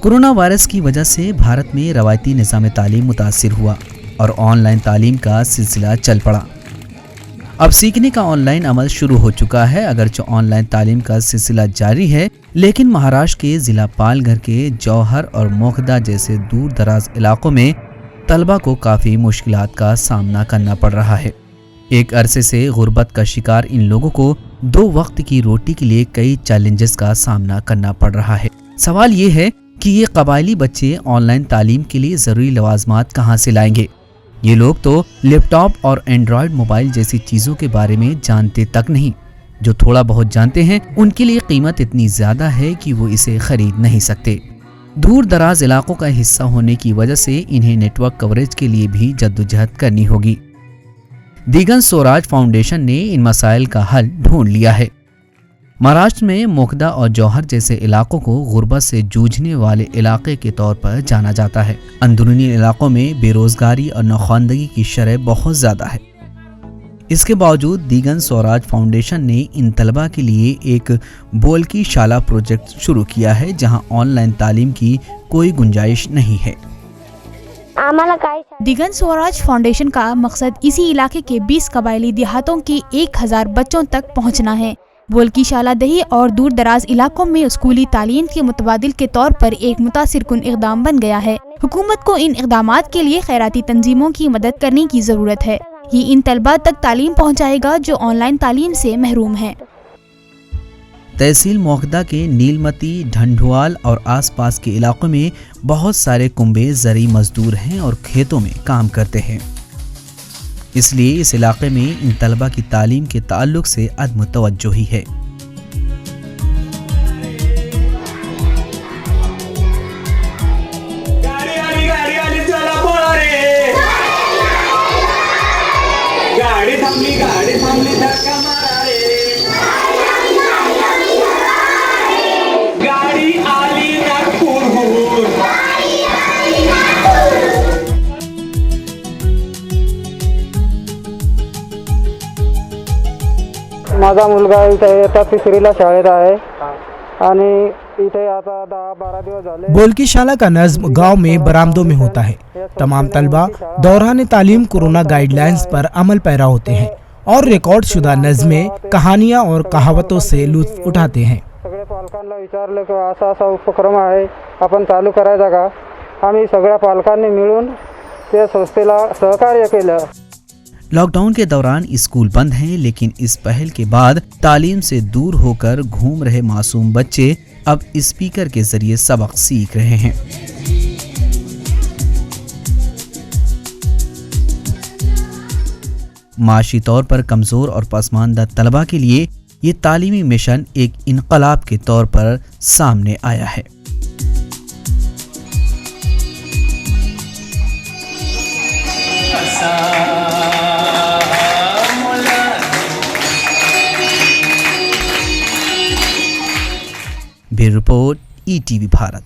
Corona virus की वजह से भारत में रवायती निज़ाम तालीम मुतासिर हुआ और ऑनलाइन तालीम का सिलसिला चल पड़ा। अब सीखने का ऑनलाइन अमल शुरू हो चुका है। अगरचे ऑनलाइन तालीम का सिलसिला जारी है, लेकिन महाराष्ट्र के ज़िला पालघर के जौहर और मोखदा जैसे दूर दराज इलाकों में तलबा को काफ़ी मुश्किलात का सामना करना पड़ रहा है। एक अरसे से गुर्बत का शिकार इन लोगों को 2 वक्त की रोटी के लिए कई चैलेंजेस का सामना करना पड़ रहा है। सवाल ये है कि ये कबायली बच्चे ऑनलाइन तालीम के लिए ज़रूरी लवाजमात कहाँ से लाएंगे। ये लोग तो लैपटॉप और एंड्रॉयड मोबाइल जैसी चीज़ों के बारे में जानते तक नहीं। जो थोड़ा बहुत जानते हैं उनके लिए कीमत इतनी ज़्यादा है कि वो इसे खरीद नहीं सकते। दूर दराज इलाकों का हिस्सा होने की वजह से इन्हें नेटवर्क कवरेज के लिए भी जद्दोजहद करनी होगी। दिगंत स्वराज फाउंडेशन ने इन मसाइल का हल ढूंढ लिया है। महाराष्ट्र में मोखदा और जौहर जैसे इलाकों को गुर्बत से जूझने वाले इलाके के तौर पर जाना जाता है। अंदरूनी इलाकों में बेरोजगारी और नौखवानदगी की शरह बहुत ज़्यादा है। इसके बावजूद दिगंत स्वराज फाउंडेशन ने इन तलबा के लिए एक बोल की शाला प्रोजेक्ट शुरू किया है, जहां ऑनलाइन तालीम की कोई गुंजाइश नहीं है। दिगंत स्वराज फाउंडेशन का मकसद इसी इलाके के 20 कबायली देहातों के 1000 बच्चों तक पहुंचना है। बोल की शाला दही और दूर दराज इलाकों में स्कूली तालीम के मुतबादिल के तौर पर एक मुतासिर कुन इक़दाम बन गया है। हुकूमत को इन इक़दामात के लिए खैराती तंजीमों की मदद करने की ज़रूरत है। ये इन तलबा तक तालीम पहुँचाएगा जो ऑनलाइन तालीम से महरूम हैं। तहसील मोखदा के नीलमती, ढंढुआल और आसपास के इलाकों में बहुत सारे कुंबे ज़री मजदूर हैं और खेतों में काम करते हैं। इसलिए इस इलाके में इन तलबा की तालीम के ताल्लुक से अदम तवज्जोही है। माझा मुलगा इथे आता 3रीला शाळेत आहे आणि इथे आता 10-12 दिवस झाले। बोल की शाला का नज़्म गांव में बरामदों में होता है। तमाम तलबा दौरान तालीम कोरोना गाइडलाइंस पर अमल पैरा होते हैं और रिकॉर्ड शुदा नज़में, कहानियाँ और कहावतों से लुत्फ उठाते हैं। सगळ्या पालकांना विचारलं की असा उपक्रम आहे, आपण चालू करायचा का? आम्ही सगळ्या पालकांनी मिळून त्या संस्थेला सहकार्य केलं। लॉकडाउन के दौरान स्कूल बंद हैं, लेकिन इस पहल के बाद तालीम से दूर होकर घूम रहे मासूम बच्चे अब स्पीकर के जरिए सबक सीख रहे हैं। माशी तौर पर कमजोर और पसमानदा तलबा के लिए ये तालीमी मिशन एक इनकलाब के तौर पर सामने आया है। Bureau report, ETV Bharat.